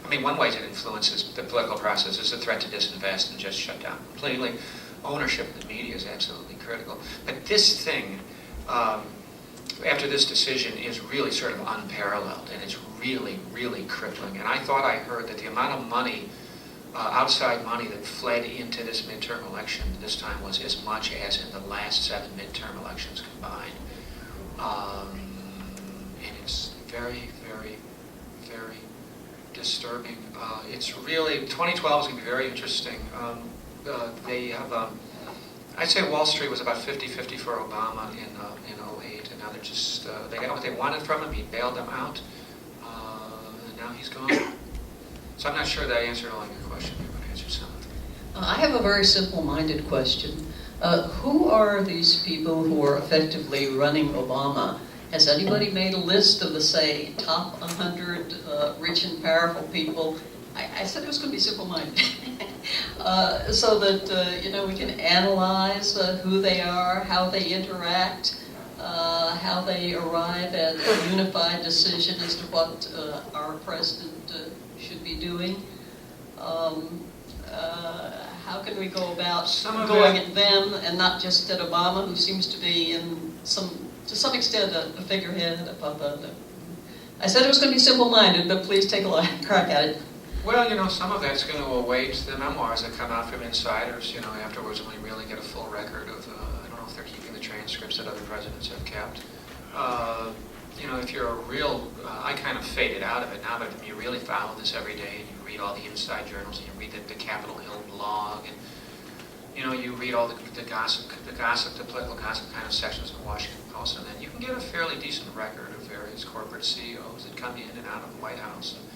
I mean, one way it influences the political process is the threat to disinvest and just shut down completely. Ownership of the media is absolutely critical. But this thing, after this decision, is really sort of unparalleled, and it's really, really crippling. And I thought I heard that the amount of money, outside money that fled into this midterm election this time was as much as in the last 7 midterm elections combined. And it's very, very, very disturbing. It's really, 2012 is going to be very interesting. They have, I'd say Wall Street was about 50-50 for Obama in 08, and now they're just, they got what they wanted from him, he bailed them out, and now he's gone. So I'm not sure that I answered all your question, but I answered some. I have a very simple-minded question. Who are these people who are effectively running Obama? Has anybody made a list of the, say, top 100 rich and powerful people? I said it was going to be simple-minded. So that, we can analyze who they are, how they interact, how they arrive at a unified decision as to what our president should be doing. How can we go about going at them and not just at Obama, who seems to be to some extent a figurehead, a puppet? I said it was going to be simple-minded, but please take a crack at it. Well, some of that's going to await the memoirs that come out from insiders, afterwards when we really get a full record of, I don't know if they're keeping the transcripts that other presidents have kept. If you're a real, I kind of faded out of it now, but if you really follow this every day and you read all the inside journals and you read the Capitol Hill blog and, you read all the gossip, the political gossip kind of sections of the Washington Post, and then you can get a fairly decent record of various corporate CEOs that come in and out of the White House, and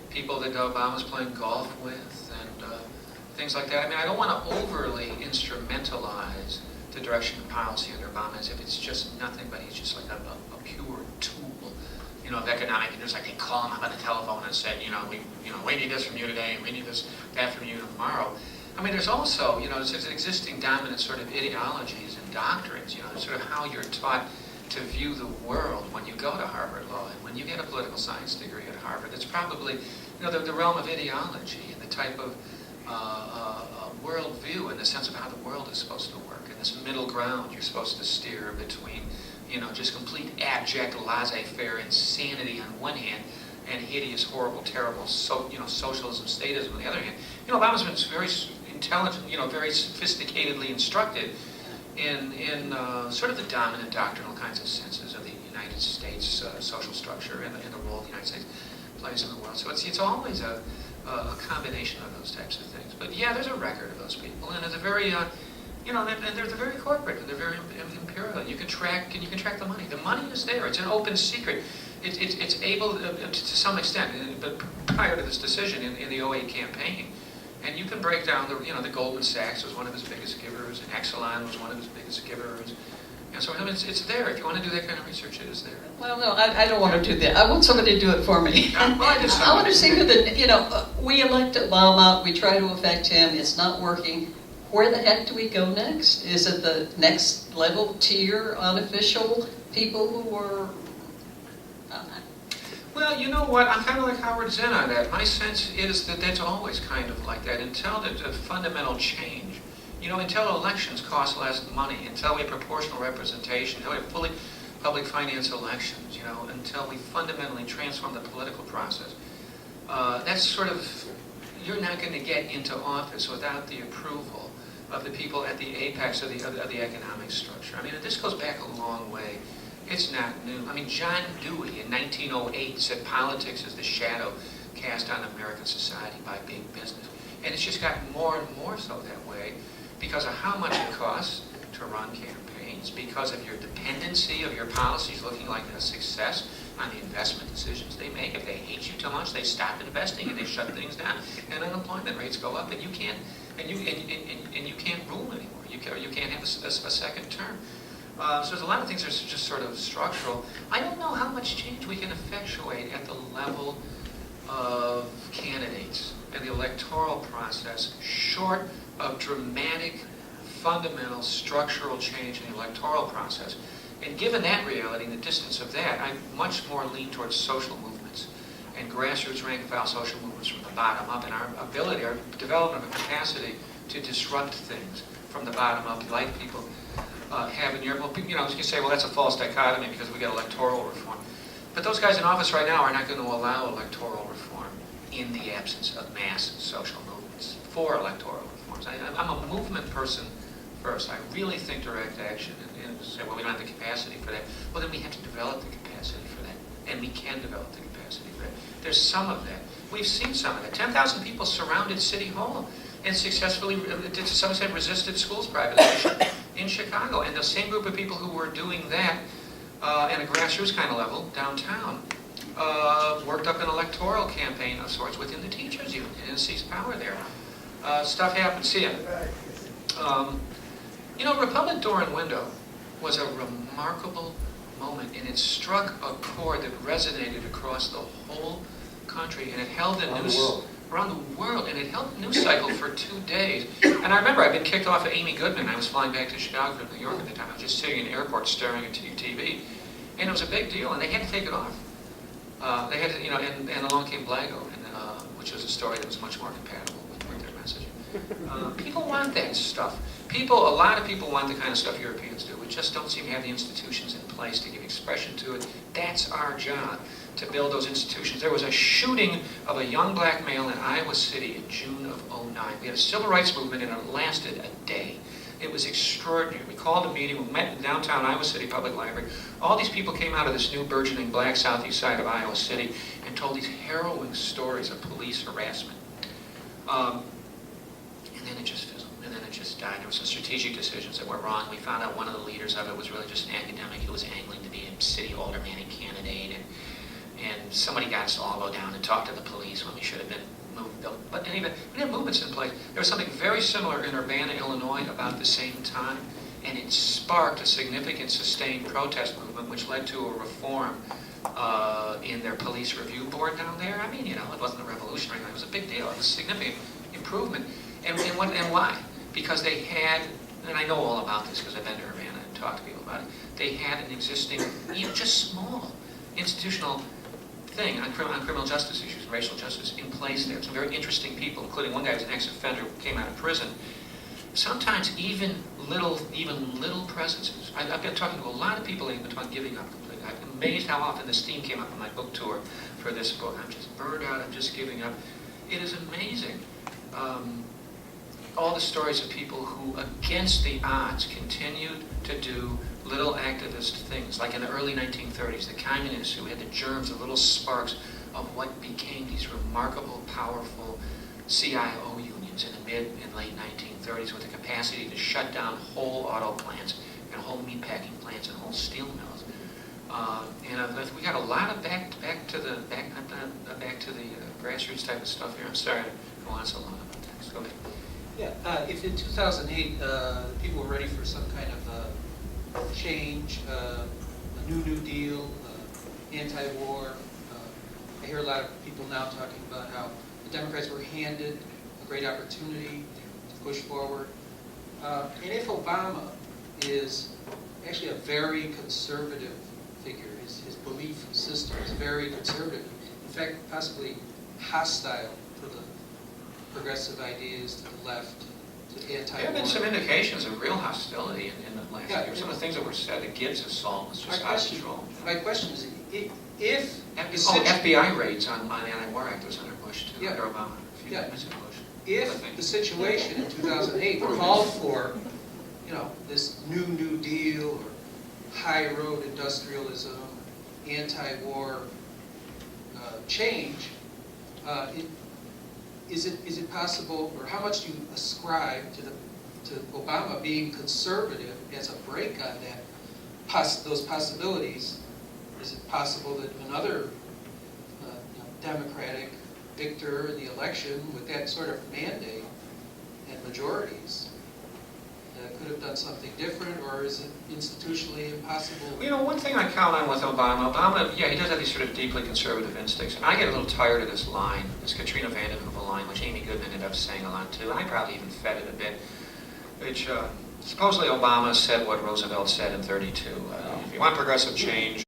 people that Obama's playing golf with, and things like that. I mean, I don't want to overly instrumentalize the direction of policy under Obama as if it's just nothing, but he's just like a pure tool, of economic interest. Like they call him up on the telephone and said, we need this from you today, and we need that from you tomorrow. I mean, there's also, there's existing dominant sort of ideologies and doctrines, sort of how you're taught to view the world when you go to Harvard Law and when you get a political science degree at Harvard. It's probably, the realm of ideology and the type of world view in the sense of how the world is supposed to work. And this middle ground you're supposed to steer between, just complete abject laissez-faire insanity on one hand and hideous, horrible, terrible, socialism, statism on the other hand. Obama's been very intelligent, very sophisticatedly instructed in sort of the dominant doctrinal kinds of senses of the United States social structure and the role the United States plays in the world. So it's always a combination of those types of things. But yeah, there's a record of those people, and it's a very, and they're very corporate, and they're very imperial. You can track the money. The money is there. It's an open secret. It's able to some extent, but prior to this decision in the 08 campaign. And you can break down the Goldman Sachs was one of his biggest givers, and Exelon was one of his biggest givers. And so it's there. If you want to do that kind of research, it is there. Well, no, I don't want to do that. I want somebody to do it for me. I want to see we elect Obama, we try to affect him, it's not working. Where the heck do we go next? Is it the next level tier, unofficial people who are... Well, you know what? I'm kind of like Howard Zinn on that. My sense is that that's always kind of like that until there's a fundamental change. Until elections cost less money, until we have proportional representation, until we have fully public finance elections, until we fundamentally transform the political process. That's sort of, you're not going to get into office without the approval of the people at the apex of the economic structure. I mean, this goes back a long way. It's not new. I mean, John Dewey in 1908 said politics is the shadow cast on American society by big business. And it's just gotten more and more so that way because of how much it costs to run campaigns, because of your dependency of your policies looking like a success on the investment decisions they make. If they hate you too much, they stop investing and they shut things down. And unemployment rates go up, and you can't rule anymore. You can't have a second term. So there's a lot of things that are just sort of structural. I don't know how much change we can effectuate at the level of candidates and the electoral process, short of dramatic, fundamental, structural change in the electoral process. And given that reality and the distance of that, I much more lean towards social movements and grassroots rank and file social movements from the bottom up, and our ability, our development of a capacity to disrupt things from the bottom up, like people have in Europe. Well, you know, you can say, well, that's a false dichotomy because we got electoral reform. But those guys in office right now are not going to allow electoral reform in the absence of mass social movements for electoral reforms. I'm a movement person first. I really think direct action and say, well, we don't have the capacity for that. Well, then we have to develop the capacity for that. And we can develop the capacity for that. There's some of that. We've seen some of that. 10,000 people surrounded City Hall and successfully, to some extent, resisted schools privatization in Chicago. And the same group of people who were doing that at a grassroots kind of level downtown worked up an electoral campaign of sorts within the teachers' union and seized power there. Stuff happened. See, you know, Republic Door and Window was a remarkable moment, and it struck a chord that resonated across the whole country, and it held the news around the world, and it held the news cycle for 2 days. And I remember I'd been kicked off of Amy Goodman. I was flying back to Chicago from New York at the time. I was just sitting in the airport staring at TV, and it was a big deal, and they had to take it off. They had to, you know, and along came Blago, which was a story that was much more compatible with their message. People want that stuff. A lot of people want the kind of stuff Europeans do. We just don't seem to have the institutions in place to give expression to it. That's our job, to build those institutions. There was a shooting of a young black male in Iowa City in June of '09. We had a civil rights movement, and it lasted a day. It was extraordinary. We called a meeting. We met in downtown Iowa City Public Library. All these people came out of this new burgeoning black southeast side of Iowa City and told these harrowing stories of police harassment. And then it just fizzled. And then it just died. There were some strategic decisions that were wrong. We found out one of the leaders of it was really just an academic who was angling to be a city aldermanic candidate. And somebody got us to all go down and talk to the police when we should have been moved. But anyway, we had movements in place. There was something very similar in Urbana, Illinois about the same time. And it sparked a significant sustained protest movement which led to a reform in their police review board down there. I mean, you know, it wasn't a revolution or anything. It was a big deal. It was a significant improvement. And why? Because they had, and I know all about this because I've been to Urbana and talked to people about it, they had an existing, you know, just small institutional thing on criminal justice issues, racial justice in place there. Some very interesting people, including one guy who was an ex-offender who came out of prison. Sometimes even little presences. I've been talking to a lot of people who've been talking giving up completely. I'm amazed how often this theme came up on my book tour for this book. I'm just burned out, I'm just giving up. It is amazing. All the stories of people who, against the odds, continued to do little activist things. Like in the early 1930s, the communists who had the germs of little sparks of what became these remarkable, powerful CIO unions in the mid and late 1930s with the capacity to shut down whole auto plants and whole meatpacking plants and whole steel mills. We got a lot of back to the grassroots type of stuff here. I'm sorry to go on so long about that. So go ahead. Yeah, if in 2008 people were ready for some kind of change, a New Deal, anti-war, I hear a lot of people now talking about how the Democrats were handed a great opportunity to push forward. And if Obama is actually a very conservative figure, his belief system is very conservative, in fact, possibly hostile to the progressive ideas, to the left, to the anti-war. There have been some indications of real hostility in the last year. Some of the things that were said, the Gibbs assault was just out of control. My question is, if... FBI raids on anti-war actors under Bush, too, under Obama. If the situation in 2008 called for, you know, this New Deal or high road industrialism, anti-war change, is it possible, or how much do you ascribe to Obama being conservative as a break on that, those possibilities? Is it possible that another Democratic victor in the election with that sort of mandate and majorities could have done something different, or is it institutionally impossible? You know, one thing I count on with Obama, yeah, he does have these sort of deeply conservative instincts, and I get a little tired of this line, this Katrina vanden Heuvel line, which Amy Goodman ended up saying a lot too, and I probably even fed it a bit, which supposedly Obama said what Roosevelt said in '32. If you want progressive change,